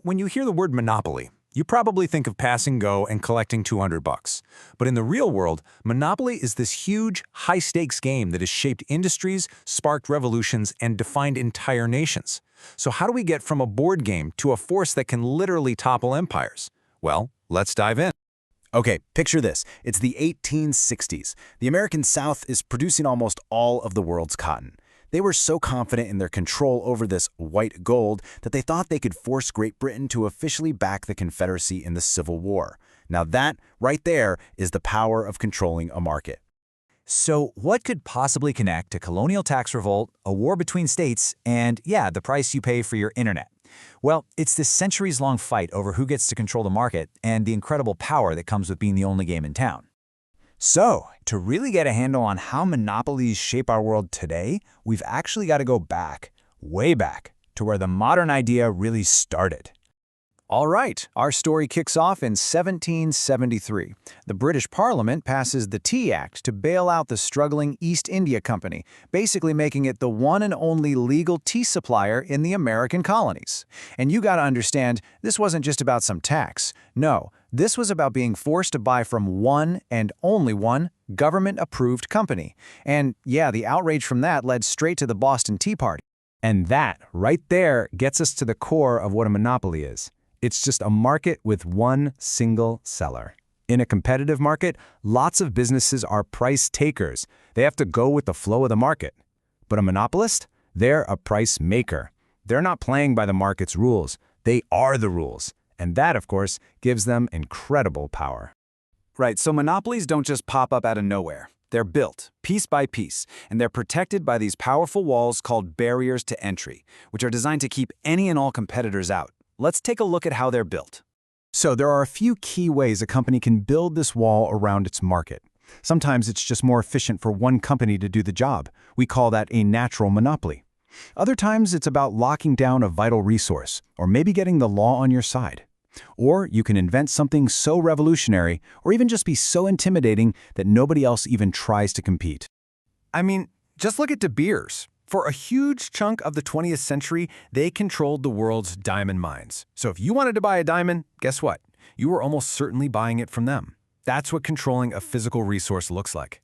When you hear the word monopoly, you probably think of pass and go and collecting 200 bucks. But in the real world, monopoly is this huge, high-stakes game that has shaped industries, sparked revolutions, and defined entire nations. So how do we get from a board game to a force that can literally topple empires? Well, let's dive in. Okay, picture this. It's the 1860s. The American South is producing almost all of the world's cotton. They were so confident in their control over this white gold that they thought they could force Great Britain to officially back the Confederacy in the Civil War. Now that, right there, is the power of controlling a market. So what could possibly connect a colonial tax revolt, a war between states, and, yeah, the price you pay for your internet? Well, it's this centuries-long fight over who gets to control the market and the incredible power that comes with being the only game in town. So, to really get a handle on how monopolies shape our world today, we've actually got to go back, way back, to where the modern idea really started. All right, our story kicks off in 1773. The British Parliament passes the Tea Act to bail out the struggling East India Company, basically making it the one and only legal tea supplier in the American colonies. And you gotta understand, this wasn't just about some tax. No, this was about being forced to buy from one and only one government-approved company. And yeah, the outrage from that led straight to the Boston Tea Party. And that, right there, gets us to the core of what a monopoly is. It's just a market with one single seller. In a competitive market, lots of businesses are price takers. They have to go with the flow of the market. But a monopolist? They're a price maker. They're not playing by the market's rules. They are the rules. And that, of course, gives them incredible power. Right, so monopolies don't just pop up out of nowhere. They're built, piece by piece, and they're protected by these powerful walls called barriers to entry, which are designed to keep any and all competitors out. Let's take a look at how they're built. So there are a few key ways a company can build this wall around its market. Sometimes it's just more efficient for one company to do the job. We call that a natural monopoly. Other times it's about locking down a vital resource, or maybe getting the law on your side. Or you can invent something so revolutionary, or even just be so intimidating that nobody else even tries to compete. I mean, just look at De Beers. For a huge chunk of the 20th century, they controlled the world's diamond mines. So if you wanted to buy a diamond, guess what? You were almost certainly buying it from them. That's what controlling a physical resource looks like.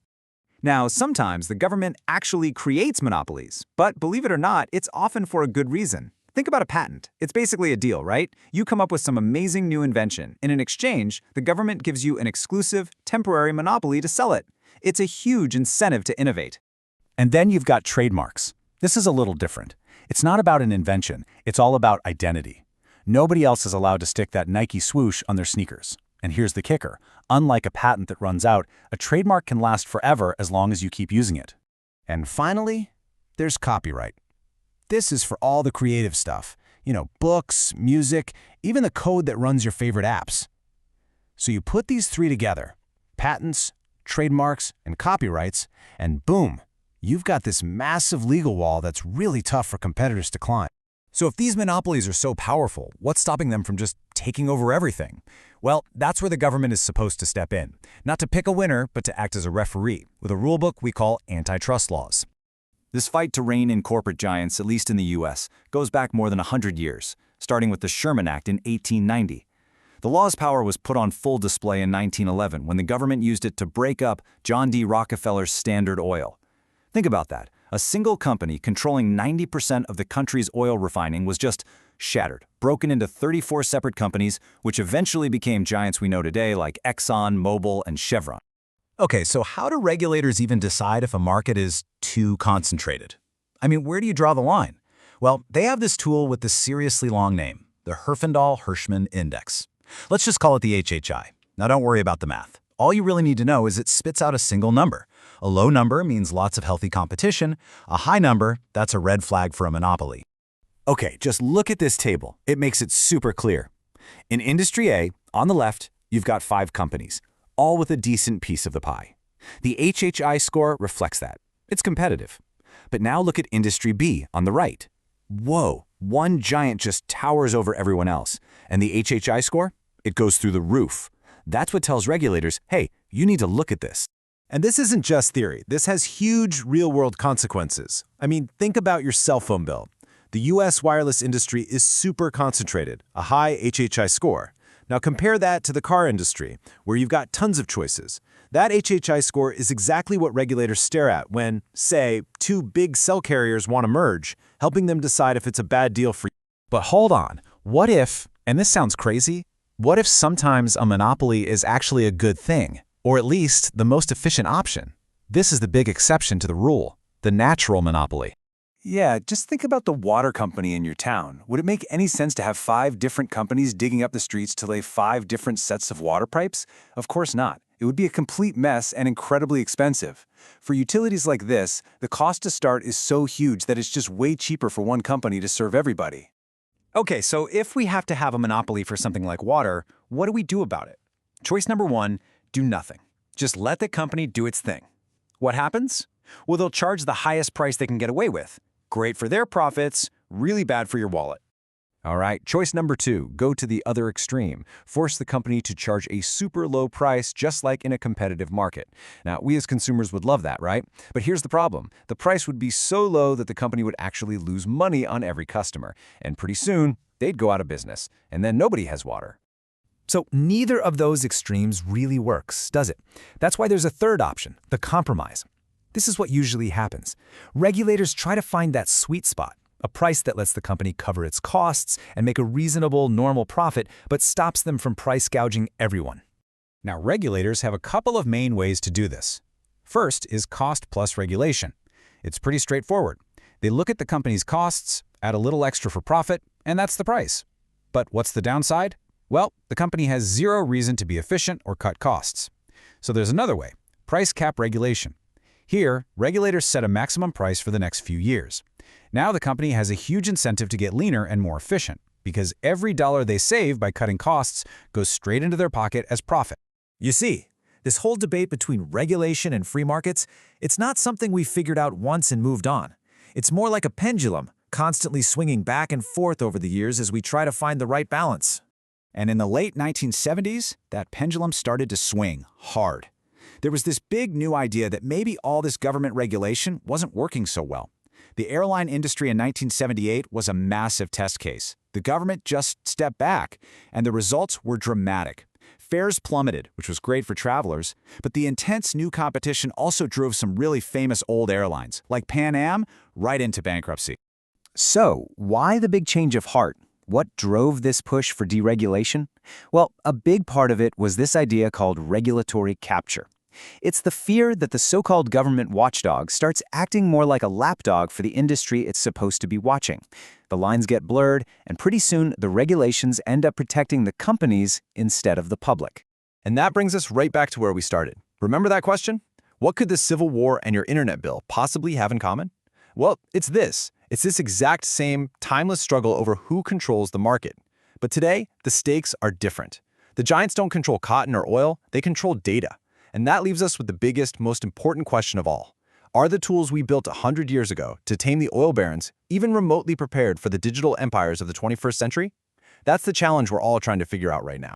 Now, sometimes the government actually creates monopolies, but believe it or not, it's often for a good reason. Think about a patent. It's basically a deal, right? You come up with some amazing new invention, and in exchange, the government gives you an exclusive, temporary monopoly to sell it. It's a huge incentive to innovate. And then you've got trademarks. This is a little different. It's not about an invention, it's all about identity. Nobody else is allowed to stick that Nike swoosh on their sneakers. And here's the kicker. Unlike a patent that runs out, a trademark can last forever as long as you keep using it. And finally, there's copyright. This is for all the creative stuff. Books, music, even the code that runs your favorite apps. So you put these three together, patents, trademarks, and copyrights, and boom, you've got this massive legal wall that's really tough for competitors to climb. So if these monopolies are so powerful, what's stopping them from just taking over everything? Well, that's where the government is supposed to step in. Not to pick a winner, but to act as a referee, with a rulebook we call antitrust laws. This fight to rein in corporate giants, at least in the US, goes back more than 100 years, starting with the Sherman Act in 1890. The law's power was put on full display in 1911 when the government used it to break up John D. Rockefeller's Standard Oil. Think about that. A single company controlling 90% of the country's oil refining was just shattered, broken into 34 separate companies, which eventually became giants we know today like Exxon, Mobil, and Chevron. Okay, so how do regulators even decide if a market is too concentrated? I mean, where do you draw the line? Well, they have this tool with this seriously long name, the Herfindahl-Hirschman Index. Let's just call it the HHI. Now don't worry about the math. All you really need to know is it spits out a single number. A low number means lots of healthy competition. A high number, that's a red flag for a monopoly. Okay, just look at this table. It makes it super clear. In Industry A, on the left, you've got 5 companies, all with a decent piece of the pie. The HHI score reflects that. It's competitive. But now look at Industry B on the right. Whoa, one giant just towers over everyone else. And the HHI score? It goes through the roof. That's what tells regulators, hey, you need to look at this. And this isn't just theory. This has huge real-world consequences. I mean, think about your cell phone bill. The US wireless industry is super concentrated, a high HHI score. Now compare that to the car industry, where you've got tons of choices. That HHI score is exactly what regulators stare at when, say, two big cell carriers want to merge, helping them decide if it's a bad deal for you. But hold on, what if, and this sounds crazy, what if sometimes a monopoly is actually a good thing, or at least the most efficient option? This is the big exception to the rule, the natural monopoly. Yeah, just think about the water company in your town. Would it make any sense to have 5 different companies digging up the streets to lay 5 different sets of water pipes? Of course not. It would be a complete mess and incredibly expensive. For utilities like this, the cost to start is so huge that it's just way cheaper for one company to serve everybody. Okay, so if we have to have a monopoly for something like water, what do we do about it? Choice number 1, do nothing. Just let the company do its thing. What happens? Well, they'll charge the highest price they can get away with. Great for their profits, really bad for your wallet. All right, choice number 2, go to the other extreme. Force the company to charge a super low price just like in a competitive market. Now, we as consumers would love that, right? But here's the problem. The price would be so low that the company would actually lose money on every customer. And pretty soon, they'd go out of business. And then nobody has water. So neither of those extremes really works, does it? That's why there's a third option, the compromise. This is what usually happens. Regulators try to find that sweet spot, a price that lets the company cover its costs and make a reasonable, normal profit, but stops them from price gouging everyone. Now, regulators have a couple of main ways to do this. First is cost plus regulation. It's pretty straightforward. They look at the company's costs, add a little extra for profit, and that's the price. But what's the downside? Well, the company has zero reason to be efficient or cut costs. So there's another way, price cap regulation. Here, regulators set a maximum price for the next few years. Now the company has a huge incentive to get leaner and more efficient, because every dollar they save by cutting costs goes straight into their pocket as profit. You see, this whole debate between regulation and free markets, it's not something we figured out once and moved on. It's more like a pendulum, constantly swinging back and forth over the years as we try to find the right balance. And in the late 1970s, that pendulum started to swing hard. There was this big new idea that maybe all this government regulation wasn't working so well. The airline industry in 1978 was a massive test case. The government just stepped back, and the results were dramatic. Fares plummeted, which was great for travelers, but the intense new competition also drove some really famous old airlines, like Pan Am, right into bankruptcy. So, why the big change of heart? What drove this push for deregulation? Well, a big part of it was this idea called regulatory capture. It's the fear that the so-called government watchdog starts acting more like a lapdog for the industry it's supposed to be watching. The lines get blurred, and pretty soon the regulations end up protecting the companies instead of the public. And that brings us right back to where we started. Remember that question? What could the Civil War and your internet bill possibly have in common? Well, it's this. It's this exact same timeless struggle over who controls the market. But today, the stakes are different. The giants don't control cotton or oil, they control data. And that leaves us with the biggest, most important question of all. Are the tools we built 100 years ago to tame the oil barons even remotely prepared for the digital empires of the 21st century? That's the challenge we're all trying to figure out right now.